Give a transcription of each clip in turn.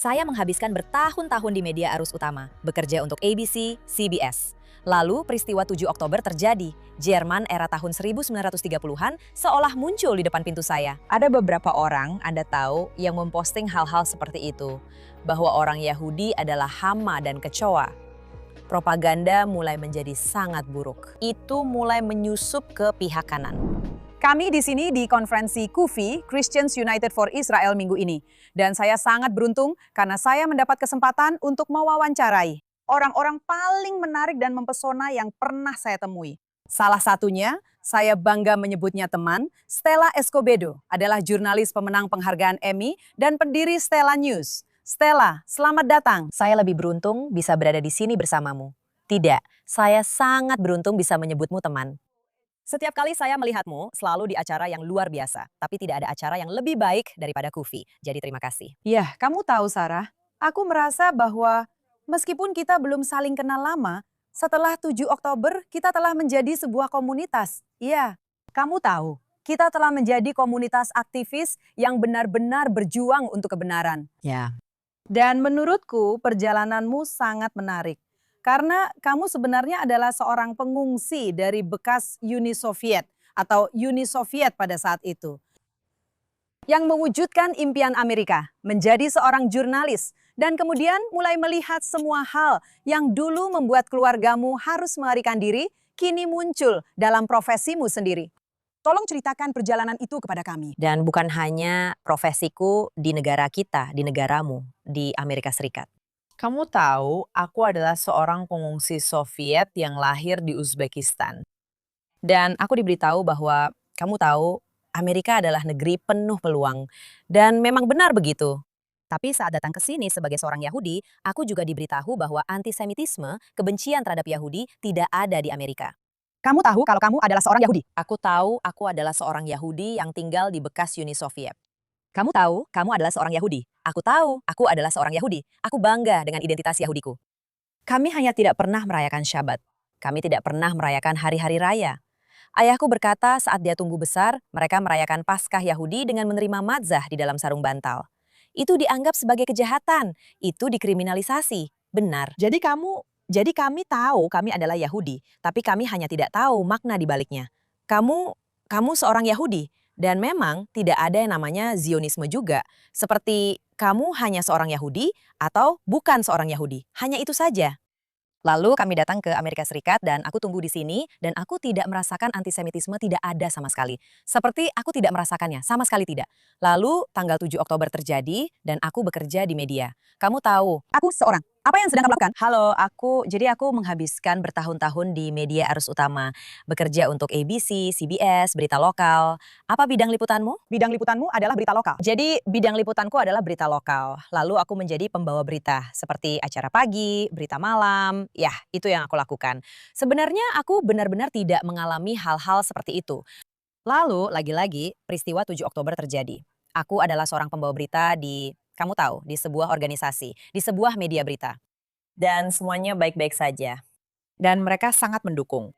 Saya menghabiskan bertahun-tahun di media arus utama, bekerja untuk ABC, CBS. Lalu peristiwa 7 Oktober terjadi. Jerman era tahun 1930-an seolah muncul di depan pintu saya. Ada beberapa orang, Anda tahu, yang memposting hal-hal seperti itu. Bahwa orang Yahudi adalah hama dan kecoa. Propaganda mulai menjadi sangat buruk. Itu mulai menyusup ke pihak kanan. Kami di sini di konferensi KUFI, Christians United for Israel minggu ini. Dan saya sangat beruntung karena saya mendapat kesempatan untuk mewawancarai orang-orang paling menarik dan mempesona yang pernah saya temui. Salah satunya, saya bangga menyebutnya teman, Stella Escobedo adalah jurnalis pemenang penghargaan Emmy dan pendiri Stella News. Stella, selamat datang. Saya lebih beruntung bisa berada di sini bersamamu. Tidak, saya sangat beruntung bisa menyebutmu teman. Setiap kali saya melihatmu selalu di acara yang luar biasa, tapi tidak ada acara yang lebih baik daripada KUFI. Jadi terima kasih. Ya, kamu tahu Sarah, aku merasa bahwa meskipun kita belum saling kenal lama, setelah 7 Oktober kita telah menjadi sebuah komunitas. Iya, kamu tahu, kita telah menjadi komunitas aktivis yang benar-benar berjuang untuk kebenaran. Ya. Dan menurutku perjalananmu sangat menarik. Karena kamu sebenarnya adalah seorang pengungsi dari bekas Uni Soviet atau Uni Soviet pada saat itu. Yang mewujudkan impian Amerika, menjadi seorang jurnalis, dan kemudian mulai melihat semua hal yang dulu membuat keluargamu harus melarikan diri, kini muncul dalam profesimu sendiri. Tolong ceritakan perjalanan itu kepada kami. Dan bukan hanya profesiku di negara kita, di negaramu, di Amerika Serikat. Kamu tahu, aku adalah seorang pengungsi Soviet yang lahir di Uzbekistan. Dan aku diberitahu bahwa kamu tahu Amerika adalah negeri penuh peluang. Dan memang benar begitu. Tapi saat datang ke sini sebagai seorang Yahudi, aku juga diberitahu bahwa antisemitisme, kebencian terhadap Yahudi tidak ada di Amerika. Kamu tahu kalau kamu adalah seorang Yahudi. Aku tahu aku adalah seorang Yahudi yang tinggal di bekas Uni Soviet. Kamu tahu, kamu adalah seorang Yahudi. Aku tahu, aku adalah seorang Yahudi. Aku bangga dengan identitas Yahudiku. Kami hanya tidak pernah merayakan Syabat. Kami tidak pernah merayakan hari-hari raya. Ayahku berkata saat dia tumbuh besar, mereka merayakan Paskah Yahudi dengan menerima matzah di dalam sarung bantal. Itu dianggap sebagai kejahatan. Itu dikriminalisasi. Benar. Jadi kami tahu kami adalah Yahudi, tapi kami hanya tidak tahu makna di baliknya. Kamu seorang Yahudi. Dan memang tidak ada yang namanya Zionisme juga. Seperti kamu hanya seorang Yahudi atau bukan seorang Yahudi. Hanya itu saja. Lalu kami datang ke Amerika Serikat dan aku tumbuh di sini dan aku tidak merasakan antisemitisme, tidak ada sama sekali. Seperti aku tidak merasakannya, sama sekali tidak. Lalu tanggal 7 Oktober terjadi dan aku bekerja di media. Kamu tahu, Aku seorang. Apa yang sedang kamu lakukan? halo, aku menghabiskan bertahun-tahun di media arus utama. Bekerja untuk ABC, CBS, berita lokal. Apa bidang liputanmu? Bidang liputanmu adalah berita lokal. Jadi bidang liputanku adalah berita lokal. Lalu aku menjadi pembawa berita seperti acara pagi, berita malam. Ya, itu yang aku lakukan. Sebenarnya aku benar-benar tidak mengalami hal-hal seperti itu. Lalu lagi-lagi peristiwa 7 Oktober terjadi. Aku adalah seorang pembawa berita kamu tahu, di sebuah organisasi, di sebuah media berita. Dan semuanya baik-baik saja. Dan mereka sangat mendukung.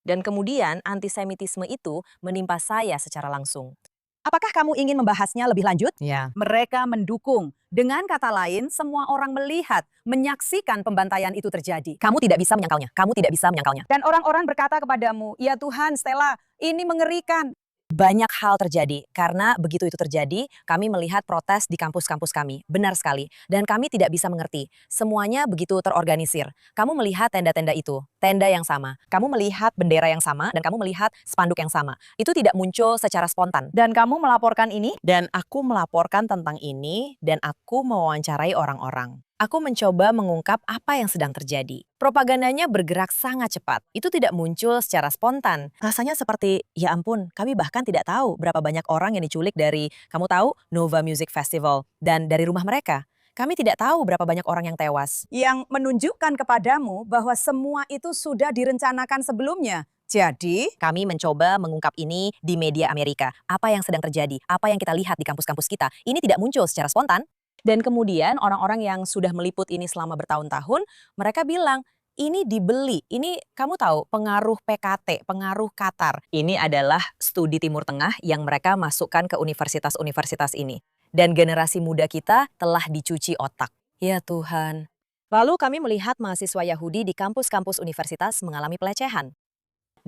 Dan kemudian antisemitisme itu menimpa saya secara langsung. Apakah kamu ingin membahasnya lebih lanjut? Ya. Mereka mendukung. Dengan kata lain, semua orang melihat, menyaksikan pembantaian itu terjadi. Kamu tidak bisa menyangkalnya. Kamu tidak bisa menyangkalnya. Dan orang-orang berkata kepadamu, ya Tuhan, Stella, ini mengerikan. Banyak hal terjadi. Karena begitu itu terjadi, kami melihat protes di kampus-kampus kami. Benar sekali. Dan kami tidak bisa mengerti. Semuanya begitu terorganisir. Kamu melihat tenda-tenda itu. Tenda yang sama. Kamu melihat bendera yang sama dan kamu melihat spanduk yang sama. Itu tidak muncul secara spontan. Dan kamu melaporkan ini? Dan aku melaporkan tentang ini dan aku mewawancarai orang-orang. Aku mencoba mengungkap apa yang sedang terjadi. Propagandanya bergerak sangat cepat. Itu tidak muncul secara spontan. Rasanya seperti, ya ampun, kami bahkan tidak tahu berapa banyak orang yang diculik dari, kamu tahu, Nova Music Festival, dan dari rumah mereka. Kami tidak tahu berapa banyak orang yang tewas. Yang menunjukkan kepadamu bahwa semua itu sudah direncanakan sebelumnya. Jadi, Kami mencoba mengungkap ini di media Amerika. Apa yang sedang terjadi, apa yang kita lihat di kampus-kampus kita, ini tidak muncul secara spontan. Dan kemudian orang-orang yang sudah meliput ini selama bertahun-tahun, mereka bilang, ini dibeli. Ini kamu tahu pengaruh PKT, pengaruh Qatar. Ini adalah studi Timur Tengah yang mereka masukkan ke universitas-universitas ini. Dan generasi muda kita telah dicuci otak. Ya Tuhan. Lalu kami melihat mahasiswa Yahudi di kampus-kampus universitas mengalami pelecehan.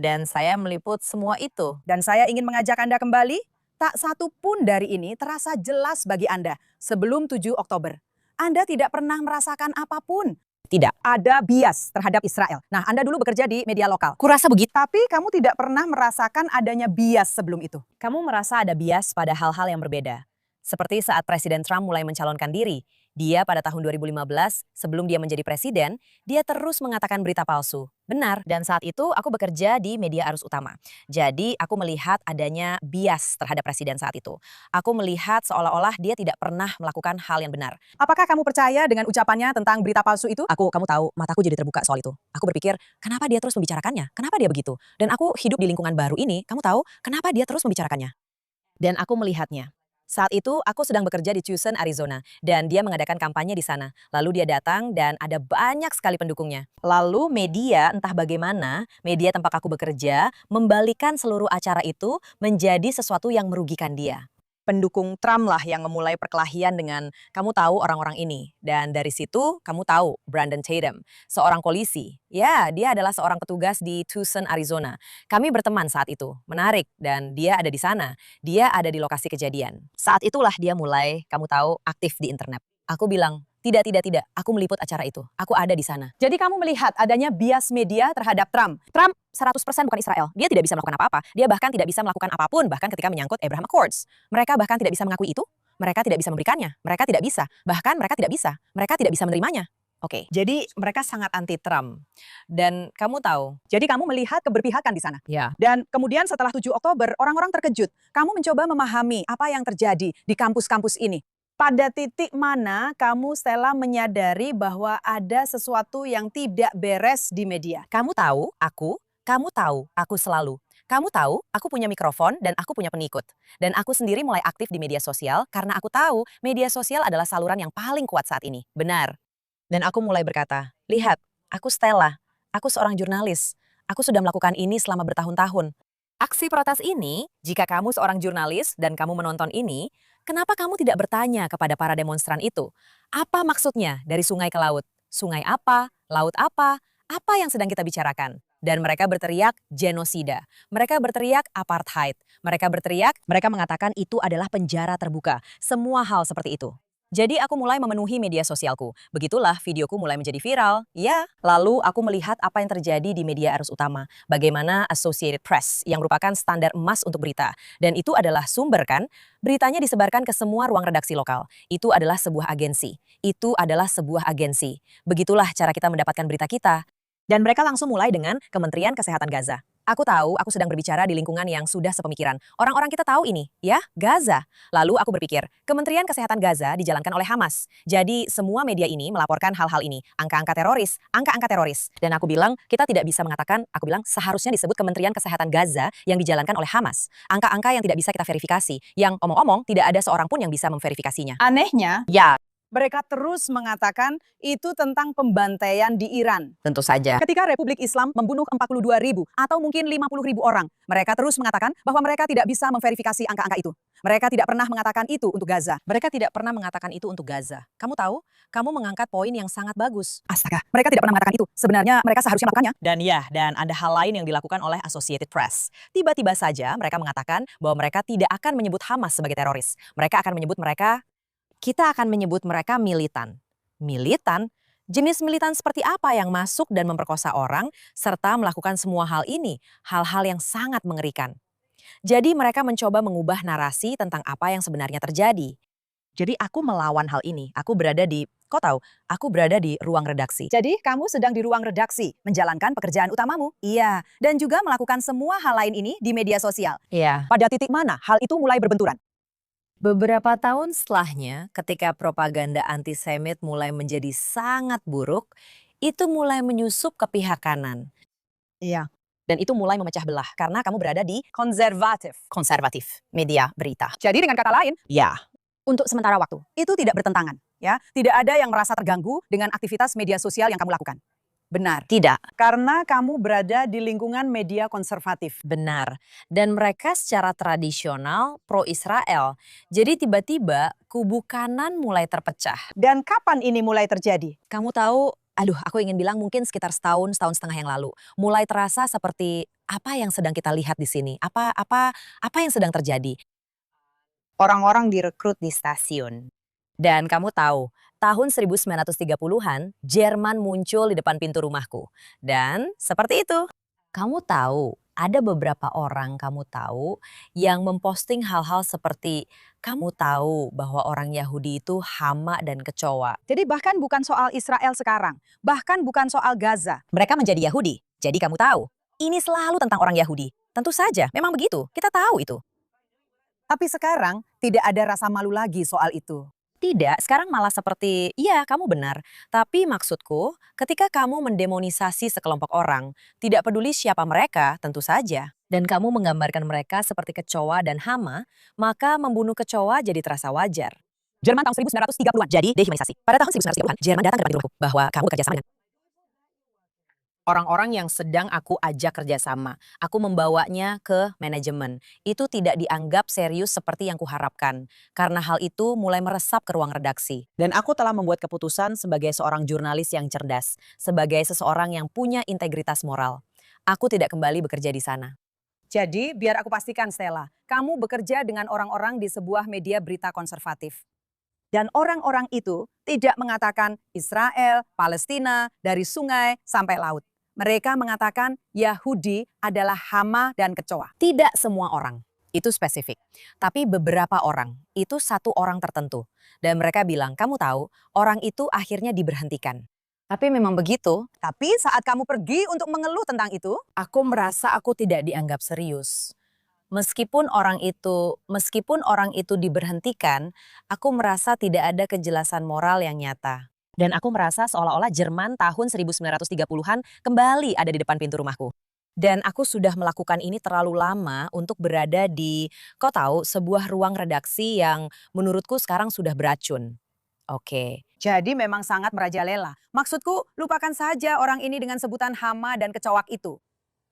Dan saya meliput semua itu. Dan saya ingin mengajak Anda kembali, tak satu pun dari ini terasa jelas bagi Anda sebelum 7 Oktober. Anda tidak pernah merasakan apapun. Tidak. Ada bias terhadap Israel. Nah, Anda dulu bekerja di media lokal. Kurasa begitu. Tapi kamu tidak pernah merasakan adanya bias sebelum itu. Kamu merasa ada bias pada hal-hal yang berbeda. Seperti saat Presiden Trump mulai mencalonkan diri. Dia pada tahun 2015, sebelum dia menjadi presiden, dia terus mengatakan berita palsu. Benar, dan saat itu aku bekerja di media arus utama. Jadi aku melihat adanya bias terhadap presiden saat itu. Aku melihat seolah-olah dia tidak pernah melakukan hal yang benar. Apakah kamu percaya dengan ucapannya tentang berita palsu itu? Kamu tahu, mataku jadi terbuka soal itu. Aku berpikir, kenapa dia terus membicarakannya? Kenapa dia begitu? Dan aku hidup di lingkungan baru ini, kamu tahu, kenapa dia terus membicarakannya? Dan aku melihatnya. Saat itu, aku sedang bekerja di Tucson, Arizona, dan dia mengadakan kampanye di sana. Lalu dia datang dan ada banyak sekali pendukungnya. Lalu media, entah bagaimana, media tempat aku bekerja, membalikan seluruh acara itu menjadi sesuatu yang merugikan dia. Pendukung Trump lah yang memulai perkelahian dengan kamu tahu orang-orang ini. Dan dari situ kamu tahu Brandon Tatum, seorang polisi. Ya, dia adalah seorang petugas di Tucson, Arizona. Kami berteman saat itu. Menarik, dan dia ada di sana. Dia ada di lokasi kejadian. Saat itulah dia mulai, kamu tahu, aktif di internet. Aku bilang, tidak. Aku meliput acara itu. Aku ada di sana. Jadi kamu melihat adanya bias media terhadap Trump. Trump 100% bukan Israel. Dia tidak bisa melakukan apa-apa. Dia bahkan tidak bisa melakukan apapun, bahkan ketika menyangkut Abraham Accords. Mereka bahkan tidak bisa mengakui itu. Mereka tidak bisa memberikannya. Mereka tidak bisa. Bahkan mereka tidak bisa. Mereka tidak bisa menerimanya. Oke, jadi mereka sangat anti-Trump. Dan kamu tahu. Jadi kamu melihat keberpihakan di sana. Ya. Dan kemudian setelah 7 Oktober, orang-orang terkejut. Kamu mencoba memahami apa yang terjadi di kampus-kampus ini. Pada titik mana kamu, Stella, menyadari bahwa ada sesuatu yang tidak beres di media? Kamu tahu, aku selalu. Kamu tahu, aku punya mikrofon dan aku punya pengikut. Dan aku sendiri mulai aktif di media sosial karena aku tahu media sosial adalah saluran yang paling kuat saat ini. Benar. Dan aku mulai berkata, lihat, aku Stella, aku seorang jurnalis. Aku sudah melakukan ini selama bertahun-tahun. Aksi protes ini, jika kamu seorang jurnalis dan kamu menonton ini, kenapa kamu tidak bertanya kepada para demonstran itu? Apa maksudnya dari sungai ke laut? Sungai apa? Laut apa? Apa yang sedang kita bicarakan? Dan mereka berteriak genosida. Mereka berteriak apartheid. Mereka mengatakan itu adalah penjara terbuka. Semua hal seperti itu. Jadi aku mulai memenuhi media sosialku. Begitulah videoku mulai menjadi viral. Ya, lalu aku melihat apa yang terjadi di media arus utama. Bagaimana Associated Press yang merupakan standar emas untuk berita. Dan itu adalah sumber kan? Beritanya disebarkan ke semua ruang redaksi lokal. Itu adalah sebuah agensi. Begitulah cara kita mendapatkan berita kita. Dan mereka langsung mulai dengan Kementerian Kesehatan Gaza. Aku tahu, aku sedang berbicara di lingkungan yang sudah sepemikiran. Orang-orang kita tahu ini, ya, Gaza. Lalu aku berpikir, Kementerian Kesehatan Gaza dijalankan oleh Hamas. Jadi semua media ini melaporkan hal-hal ini. Angka-angka teroris. Dan aku bilang, kita tidak bisa mengatakan, seharusnya disebut Kementerian Kesehatan Gaza yang dijalankan oleh Hamas. Angka-angka yang tidak bisa kita verifikasi. Yang omong-omong, tidak ada seorang pun yang bisa memverifikasinya. Anehnya, Ya, mereka terus mengatakan itu tentang pembantaian di Iran. tentu saja. Ketika Republik Islam membunuh 42.000 atau mungkin 50.000 orang, mereka terus mengatakan bahwa mereka tidak bisa memverifikasi angka-angka itu. Mereka tidak pernah mengatakan itu untuk Gaza. Kamu tahu, kamu mengangkat poin yang sangat bagus. Astaga, mereka tidak pernah mengatakan itu. Sebenarnya mereka seharusnya melakukannya. Dan ada hal lain yang dilakukan oleh Associated Press. Tiba-tiba saja mereka mengatakan bahwa mereka tidak akan menyebut Hamas sebagai teroris. Kita akan menyebut mereka militan. Militan? Jenis militan seperti apa yang masuk dan memperkosa orang serta melakukan semua hal ini? Hal-hal yang sangat mengerikan. Jadi mereka mencoba mengubah narasi tentang apa yang sebenarnya terjadi. Jadi aku melawan hal ini. Aku berada di ruang redaksi. Jadi kamu sedang di ruang redaksi, menjalankan pekerjaan utamamu. Iya, dan juga melakukan semua hal lain ini di media sosial. Iya. Pada titik mana hal itu mulai berbenturan? Beberapa tahun setelahnya, ketika propaganda antisemit mulai menjadi sangat buruk, itu mulai menyusup ke pihak kanan. Iya. Dan itu mulai memecah belah, karena kamu berada di konservatif media berita. Jadi dengan kata lain, Ya, untuk sementara waktu, itu tidak bertentangan. Ya, tidak ada yang merasa terganggu dengan aktivitas media sosial yang kamu lakukan. Benar. Tidak. Karena kamu berada di lingkungan media konservatif. Benar. Dan mereka secara tradisional pro-Israel. Jadi tiba-tiba kubu kanan mulai terpecah. Dan kapan ini mulai terjadi? Kamu tahu, aduh aku ingin bilang mungkin sekitar setahun setengah yang lalu. Mulai terasa seperti apa yang sedang kita lihat di sini? Apa yang sedang terjadi? Orang-orang direkrut di stasiun. Dan kamu tahu, tahun 1930-an, Jerman muncul di depan pintu rumahku. Dan seperti itu. Kamu tahu, ada beberapa orang kamu tahu yang memposting hal-hal seperti kamu tahu bahwa orang Yahudi itu hama dan kecoa. Jadi bahkan bukan soal Israel sekarang. Bahkan bukan soal Gaza. Mereka menjadi Yahudi. Jadi kamu tahu, ini selalu tentang orang Yahudi. Tentu saja, memang begitu. Kita tahu itu. Tapi sekarang tidak ada rasa malu lagi soal itu. Tidak, sekarang malah seperti, iya kamu benar. Tapi maksudku, ketika kamu mendemonisasi sekelompok orang, tidak peduli siapa mereka, tentu saja. Dan kamu menggambarkan mereka seperti kecoa dan hama, maka membunuh kecoa jadi terasa wajar. Jerman tahun 1930-an, jadi dehumanisasi. Pada tahun 1930-an, Jerman datang ke depan rumahku bahwa kamu bekerja sama dengan orang-orang yang sedang aku ajak kerjasama. Aku membawanya ke manajemen. Itu tidak dianggap serius seperti yang kuharapkan. Karena hal itu mulai meresap ke ruang redaksi. Dan aku telah membuat keputusan sebagai seorang jurnalis yang cerdas. Sebagai seseorang yang punya integritas moral. Aku tidak kembali bekerja di sana. Jadi biar aku pastikan Stella, kamu bekerja dengan orang-orang di sebuah media berita konservatif. Dan orang-orang itu tidak mengatakan Israel, Palestina, dari sungai sampai laut. Mereka mengatakan Yahudi adalah hama dan kecoa. Tidak semua orang, itu spesifik. Tapi beberapa orang, itu satu orang tertentu. Dan mereka bilang, kamu tahu, orang itu akhirnya diberhentikan. Tapi memang begitu. Tapi saat kamu pergi untuk mengeluh tentang itu, Aku merasa aku tidak dianggap serius. Meskipun orang itu diberhentikan, aku merasa tidak ada kejelasan moral yang nyata. Dan aku merasa seolah-olah Jerman tahun 1930-an kembali ada di depan pintu rumahku. Dan aku sudah melakukan ini terlalu lama untuk berada di, kau tahu, sebuah ruang redaksi yang menurutku sekarang sudah beracun. Oke. jadi memang sangat merajalela. Maksudku, lupakan saja orang ini dengan sebutan hama dan kecoak itu.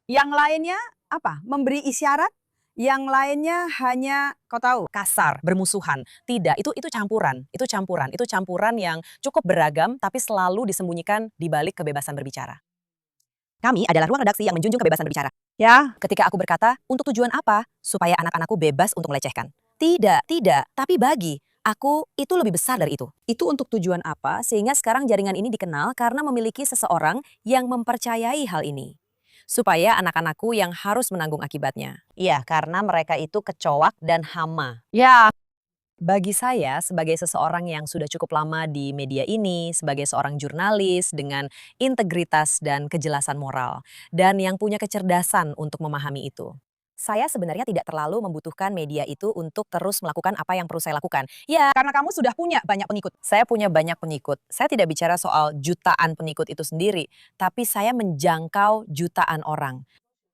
Yang lainnya apa? Memberi isyarat? Yang lainnya hanya, kau tahu, Kasar, bermusuhan. Tidak, itu campuran. Itu campuran yang cukup beragam tapi selalu disembunyikan di balik kebebasan berbicara. Kami adalah ruang redaksi yang menjunjung kebebasan berbicara. ya, Ketika aku berkata, untuk tujuan apa? Supaya anak-anakku bebas untuk melecehkan. Tidak, tapi bagi aku itu lebih besar dari itu. Itu untuk tujuan apa? Sehingga sekarang jaringan ini dikenal karena memiliki seseorang yang mempercayai hal ini. Supaya anak-anakku yang harus menanggung akibatnya. Iya, karena mereka itu kecoak dan hama. ya, Bagi saya, sebagai seseorang yang sudah cukup lama di media ini, sebagai seorang jurnalis dengan integritas dan kejelasan moral, dan yang punya kecerdasan untuk memahami itu. Saya sebenarnya tidak terlalu membutuhkan media itu untuk terus melakukan apa yang perlu saya lakukan. Ya, karena kamu sudah punya banyak pengikut. saya punya banyak pengikut. Saya tidak bicara soal jutaan pengikut itu sendiri, tapi saya menjangkau jutaan orang.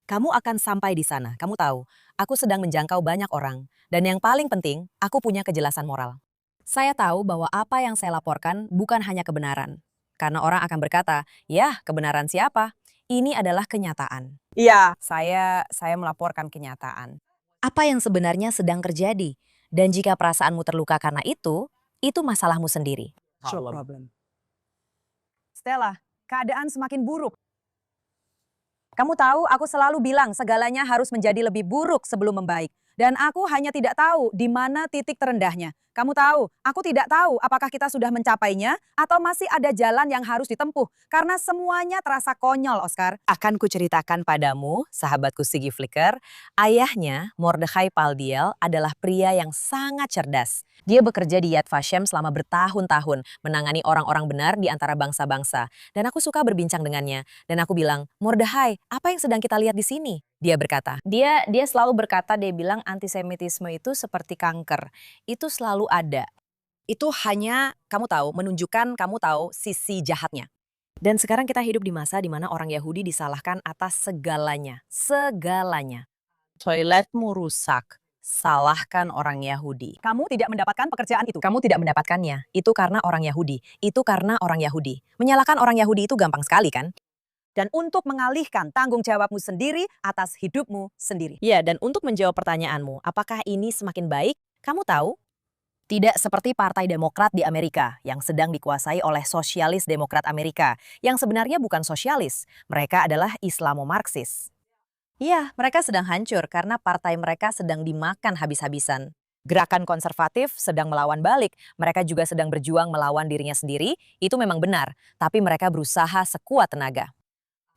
Kamu akan sampai di sana, kamu tahu. Aku sedang menjangkau banyak orang. Dan yang paling penting, aku punya kejelasan moral. Saya tahu bahwa apa yang saya laporkan bukan hanya kebenaran. Karena orang akan berkata, ya kebenaran siapa? Ini adalah kenyataan. Iya. Saya melaporkan kenyataan. Apa yang sebenarnya sedang terjadi? Dan jika perasaanmu terluka karena itu masalahmu sendiri. Problem. Stella, keadaan semakin buruk. Kamu tahu, aku selalu bilang segalanya harus menjadi lebih buruk sebelum membaik. Dan aku hanya tidak tahu di mana titik terendahnya. Kamu tahu, aku tidak tahu apakah kita sudah mencapainya atau masih ada jalan yang harus ditempuh. Karena semuanya terasa konyol, Oscar. Akan kuceritakan padamu, sahabatku Sigi Flicker, ayahnya, Mordechai Paldiel, adalah pria yang sangat cerdas. Dia bekerja di Yad Vashem selama bertahun-tahun, menangani orang-orang benar di antara bangsa-bangsa. Dan aku suka berbincang dengannya. Dan aku bilang, Mordechai, apa yang sedang kita lihat di sini? Dia berkata, dia selalu berkata, dia bilang antisemitisme itu seperti kanker. Itu selalu ada. Itu hanya, kamu tahu, menunjukkan kamu tahu sisi jahatnya. Dan sekarang kita hidup di masa di mana orang Yahudi disalahkan atas segalanya. Segalanya. Toiletmu rusak. Salahkan orang Yahudi. Kamu tidak mendapatkan pekerjaan itu. Kamu tidak mendapatkannya. Itu karena orang Yahudi. Itu karena orang Yahudi. Menyalahkan orang Yahudi itu gampang sekali kan? dan untuk mengalihkan tanggung jawabmu sendiri atas hidupmu sendiri. Ya, dan untuk menjawab pertanyaanmu, apakah ini semakin baik? Kamu tahu, tidak seperti Partai Demokrat di Amerika yang sedang dikuasai oleh Sosialis Demokrat Amerika, yang sebenarnya bukan sosialis, mereka adalah Islamo-Marxis. Iya, mereka sedang hancur karena partai mereka sedang dimakan habis-habisan. Gerakan konservatif sedang melawan balik, mereka juga sedang berjuang melawan dirinya sendiri, itu memang benar, tapi mereka berusaha sekuat tenaga.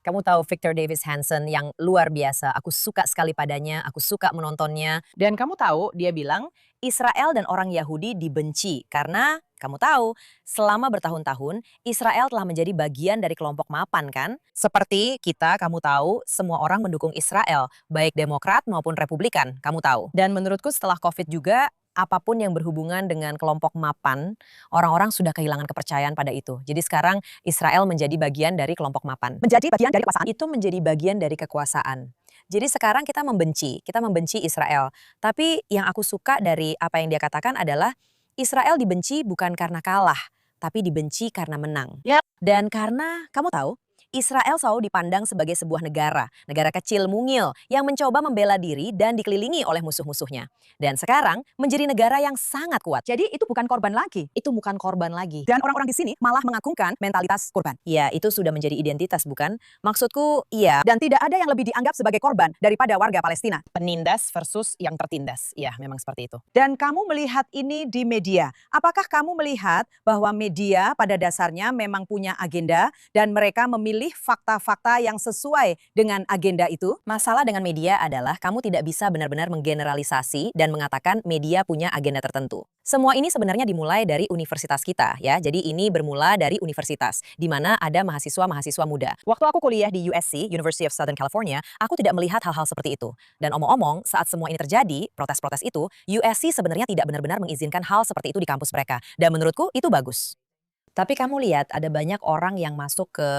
Kamu tahu Victor Davis Hanson yang luar biasa, aku suka sekali padanya, aku suka menontonnya. Dan kamu tahu, dia bilang Israel dan orang Yahudi dibenci karena, kamu tahu, selama bertahun-tahun Israel telah menjadi bagian dari kelompok mapan kan? Seperti kita, kamu tahu, semua orang mendukung Israel, baik Demokrat maupun Republikan, kamu tahu. Dan menurutku setelah COVID juga, apapun yang berhubungan dengan kelompok mapan, orang-orang sudah kehilangan kepercayaan pada itu. Jadi sekarang Israel menjadi bagian dari kelompok mapan. Menjadi bagian dari kekuasaan? Itu menjadi bagian dari kekuasaan. Jadi sekarang kita membenci Israel. Tapi yang aku suka dari apa yang dia katakan adalah Israel dibenci bukan karena kalah, tapi dibenci karena menang. Dan karena, kamu tahu, Israel selalu dipandang sebagai sebuah negara kecil mungil yang mencoba membela diri dan dikelilingi oleh musuh-musuhnya. Dan sekarang menjadi negara yang sangat kuat. Jadi itu bukan korban lagi. Itu bukan korban lagi. Dan orang-orang di sini malah mengagungkan mentalitas korban. Iya, itu sudah menjadi identitas, bukan? Maksudku, iya. Dan tidak ada yang lebih dianggap sebagai korban daripada warga Palestina. Penindas versus yang tertindas. Iya, memang seperti itu. Dan kamu melihat ini di media. Apakah kamu melihat bahwa media pada dasarnya memang punya agenda dan mereka memilih fakta-fakta yang sesuai dengan agenda itu? Masalah dengan media adalah kamu tidak bisa benar-benar menggeneralisasi dan mengatakan media punya agenda tertentu. Semua ini sebenarnya dimulai dari universitas kita ya. Jadi ini bermula dari universitas di mana ada mahasiswa-mahasiswa muda. Waktu aku kuliah di USC, University of Southern California, aku tidak melihat hal-hal seperti itu. Dan omong-omong, saat semua ini terjadi, protes-protes itu, USC sebenarnya tidak benar-benar mengizinkan hal seperti itu di kampus mereka. Dan menurutku itu bagus. Tapi kamu lihat ada banyak orang yang masuk ke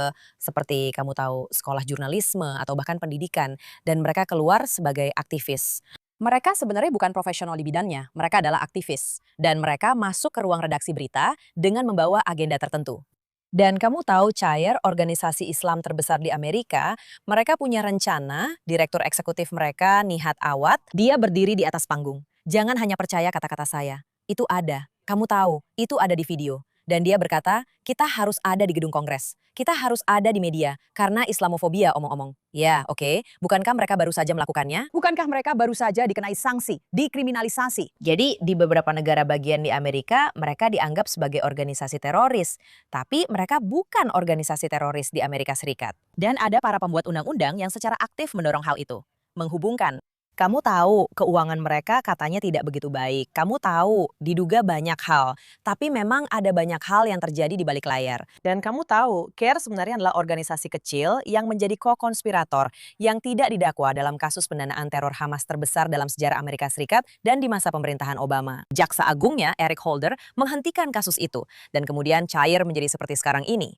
seperti kamu tahu sekolah jurnalisme atau bahkan pendidikan dan mereka keluar sebagai aktivis. Mereka sebenarnya bukan profesional di bidangnya, mereka adalah aktivis dan mereka masuk ke ruang redaksi berita dengan membawa agenda tertentu. Dan kamu tahu Chair, organisasi Islam terbesar di Amerika, mereka punya rencana, direktur eksekutif mereka Nihat Awad, dia berdiri di atas panggung. Jangan hanya percaya kata-kata saya. Itu ada, kamu tahu, itu ada di video. Dan dia berkata, kita harus ada di gedung Kongres. Kita harus ada di media, karena Islamofobia omong-omong. Ya, oke. Bukankah mereka baru saja melakukannya? Bukankah mereka baru saja dikenai sanksi, dikriminalisasi? Jadi, di beberapa negara bagian di Amerika, mereka dianggap sebagai organisasi teroris. Tapi mereka bukan organisasi teroris di Amerika Serikat. Dan ada para pembuat undang-undang yang secara aktif mendorong hal itu. Menghubungkan. Kamu tahu, keuangan mereka katanya tidak begitu baik. Kamu tahu, diduga banyak hal. Tapi memang ada banyak hal yang terjadi di balik layar. Dan kamu tahu, CARE sebenarnya adalah organisasi kecil yang menjadi ko-konspirator yang tidak didakwa dalam kasus pendanaan teror Hamas terbesar dalam sejarah Amerika Serikat dan di masa pemerintahan Obama. Jaksa Agungnya, Eric Holder, menghentikan kasus itu. Dan kemudian cair menjadi seperti sekarang ini.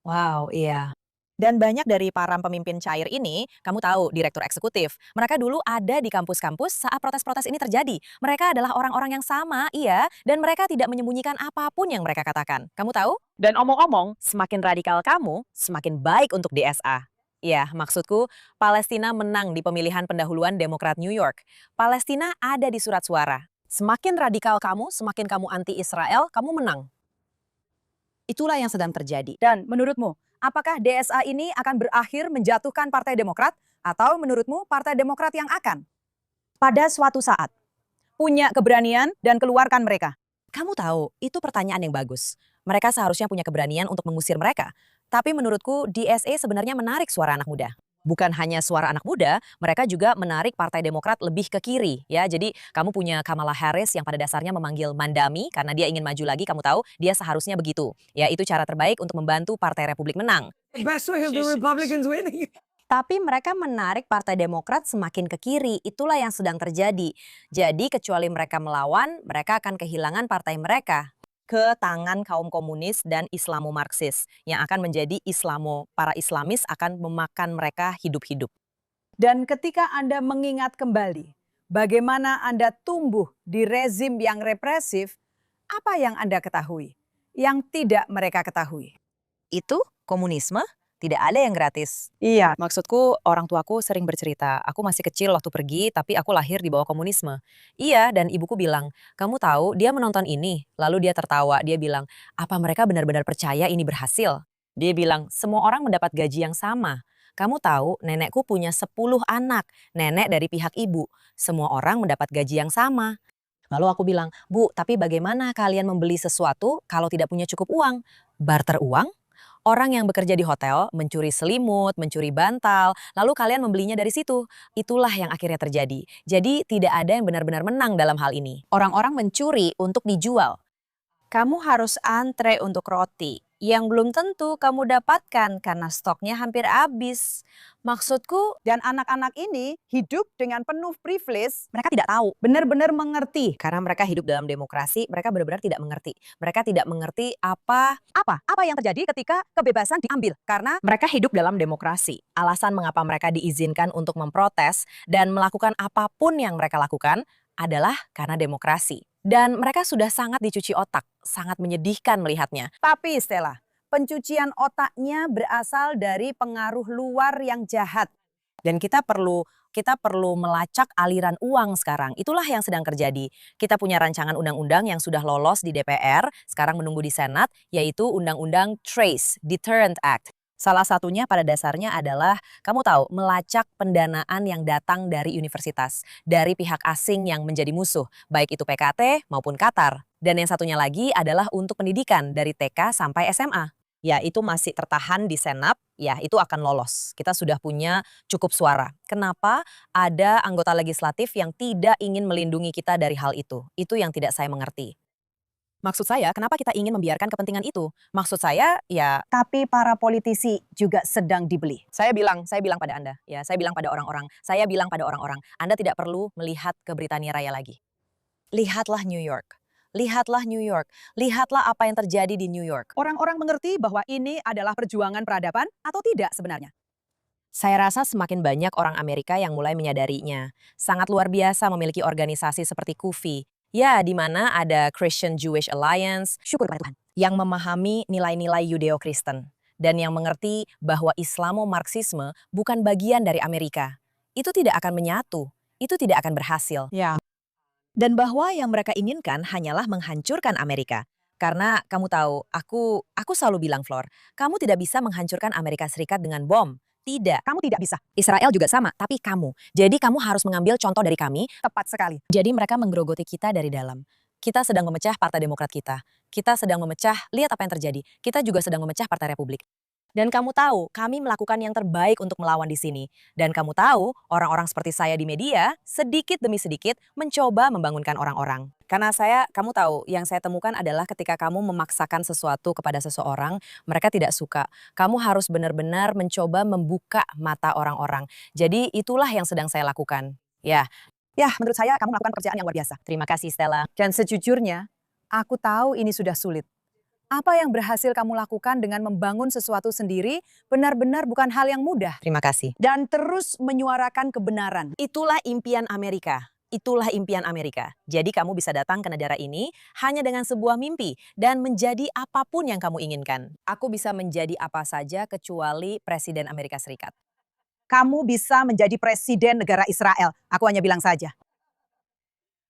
Wow, iya. Dan banyak dari para pemimpin cair ini, kamu tahu, direktur eksekutif, mereka dulu ada di kampus-kampus saat protes-protes ini terjadi. Mereka adalah orang-orang yang sama, iya, dan mereka tidak menyembunyikan apapun yang mereka katakan. Kamu tahu? Dan omong-omong, semakin radikal kamu, semakin baik untuk DSA. Ya, maksudku, Palestina menang di pemilihan pendahuluan Demokrat New York. Palestina ada di surat suara. Semakin radikal kamu, semakin kamu anti-Israel, kamu menang. Itulah yang sedang terjadi. Dan menurutmu, apakah DSA ini akan berakhir menjatuhkan Partai Demokrat atau menurutmu Partai Demokrat yang akan pada suatu saat punya keberanian dan keluarkan mereka? Kamu tahu, itu pertanyaan yang bagus. Mereka seharusnya punya keberanian untuk mengusir mereka. Tapi menurutku DSA sebenarnya menarik suara anak muda. Bukan hanya suara anak muda, mereka juga menarik Partai Demokrat lebih ke kiri. Ya, jadi kamu punya Kamala Harris yang pada dasarnya memanggil Mandami karena dia ingin maju lagi. Kamu tahu, dia seharusnya begitu. Ya, itu cara terbaik untuk membantu Partai Republik menang. Best way of the Republicans winning. Tapi mereka menarik Partai Demokrat semakin ke kiri. Itulah yang sedang terjadi. Jadi kecuali mereka melawan, mereka akan kehilangan partai mereka ke tangan kaum komunis dan Islamo-Marxis yang akan menjadi para Islamis akan memakan mereka hidup-hidup. Dan ketika Anda mengingat kembali bagaimana Anda tumbuh di rezim yang represif, apa yang Anda ketahui yang tidak mereka ketahui? Itu komunisme Tidak ada yang gratis. Iya. Maksudku, orang tuaku sering bercerita, aku masih kecil waktu pergi, tapi aku lahir di bawah komunisme. Iya, dan ibuku bilang, kamu tahu dia menonton ini. Lalu dia tertawa, dia bilang, apa mereka benar-benar percaya ini berhasil? Dia bilang, semua orang mendapat gaji yang sama. Kamu tahu, nenekku punya 10 anak, nenek dari pihak ibu. Semua orang mendapat gaji yang sama. Lalu aku bilang, Bu, tapi bagaimana kalian membeli sesuatu kalau tidak punya cukup uang? Barter uang? Orang yang bekerja di hotel mencuri selimut, mencuri bantal, lalu kalian membelinya dari situ. Itulah yang akhirnya terjadi. Jadi tidak ada yang benar-benar menang dalam hal ini. Orang-orang mencuri untuk dijual. Kamu harus antre untuk roti, yang belum tentu kamu dapatkan karena stoknya hampir habis. Maksudku, Dan anak-anak ini hidup dengan penuh privilege, mereka tidak tahu. benar-benar mengerti. Karena mereka hidup dalam demokrasi, mereka benar-benar tidak mengerti. Mereka tidak mengerti apa yang terjadi ketika kebebasan diambil. Karena mereka hidup dalam demokrasi. Alasan mengapa mereka diizinkan untuk memprotes dan melakukan apapun yang mereka lakukan adalah karena demokrasi. Dan mereka sudah sangat dicuci otak, sangat menyedihkan melihatnya. Tapi Stella, pencucian otaknya berasal dari pengaruh luar yang jahat. Dan kita perlu melacak aliran uang sekarang. Itulah yang sedang terjadi. Kita punya rancangan undang-undang yang sudah lolos di DPR, sekarang menunggu di Senat, yaitu Undang-Undang Trace Deterrent Act. Salah satunya pada dasarnya adalah, kamu tahu, melacak pendanaan yang datang dari universitas, dari pihak asing yang menjadi musuh, baik itu PKT maupun Qatar. Dan yang satunya lagi adalah untuk pendidikan dari TK sampai SMA. Ya, itu masih tertahan di Senat, ya itu akan lolos. Kita sudah punya cukup suara. Kenapa ada anggota legislatif yang tidak ingin melindungi kita dari hal itu? Itu yang tidak saya mengerti. Maksud saya, kenapa kita ingin membiarkan kepentingan itu? Maksud saya, ya Tapi para politisi juga sedang dibeli. saya bilang pada Anda, ya saya bilang pada orang-orang, Anda tidak perlu melihat ke Britania Raya lagi. Lihatlah New York. Lihatlah New York. Lihatlah apa yang terjadi di New York. Orang-orang mengerti bahwa ini adalah perjuangan peradaban atau tidak sebenarnya? Saya rasa semakin banyak orang Amerika yang mulai menyadarinya. Sangat luar biasa memiliki organisasi seperti KUFI. Ya, di mana ada Christian Jewish Alliance, Syukur pada Tuhan. yang memahami nilai-nilai Yudeo-Kristen dan yang mengerti bahwa Islamo-Marxisme bukan bagian dari Amerika. Itu tidak akan menyatu, itu tidak akan berhasil. Ya. Dan bahwa yang mereka inginkan hanyalah menghancurkan Amerika. Karena kamu tahu, aku selalu bilang, Flor, kamu tidak bisa menghancurkan Amerika Serikat dengan bom. Tidak. Kamu tidak bisa. Israel juga sama, tapi kamu. Jadi kamu harus mengambil contoh dari kami. Tepat sekali. Jadi mereka menggerogoti kita dari dalam. Kita sedang memecah Partai Demokrat kita. Kita sedang memecah, lihat apa yang terjadi. Kita juga sedang memecah Partai Republik. Dan kamu tahu, kami melakukan yang terbaik untuk melawan di sini. Dan kamu tahu, orang-orang seperti saya di media, sedikit demi sedikit mencoba membangunkan orang-orang. Karena kamu tahu, yang saya temukan adalah ketika kamu memaksakan sesuatu kepada seseorang, mereka tidak suka. Kamu harus benar-benar mencoba membuka mata orang-orang. Jadi itulah yang sedang saya lakukan. Ya, Menurut saya kamu melakukan pekerjaan yang luar biasa. terima kasih Stella. Dan sejujurnya, aku tahu ini sudah sulit. Apa yang berhasil kamu lakukan dengan membangun sesuatu sendiri benar-benar bukan hal yang mudah. Terima kasih. Dan terus menyuarakan kebenaran. Itulah impian Amerika. Itulah impian Amerika. Jadi kamu bisa datang ke negara ini hanya dengan sebuah mimpi dan menjadi apapun yang kamu inginkan. Aku bisa menjadi apa saja kecuali Presiden Amerika Serikat. Kamu bisa menjadi presiden negara Israel. Aku hanya bilang saja.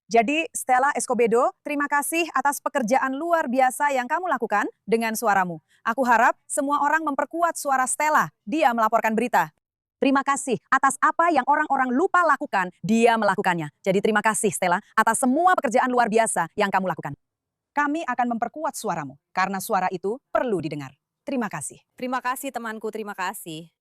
Jadi Stella Escobedo, terima kasih atas pekerjaan luar biasa yang kamu lakukan dengan suaramu. Aku harap semua orang memperkuat suara Stella. Dia melaporkan berita. Terima kasih atas apa yang orang-orang lupa lakukan, dia melakukannya. Jadi terima kasih Stella atas semua pekerjaan luar biasa yang kamu lakukan. Kami akan memperkuat suaramu karena suara itu perlu didengar. Terima kasih. Terima kasih temanku, terima kasih.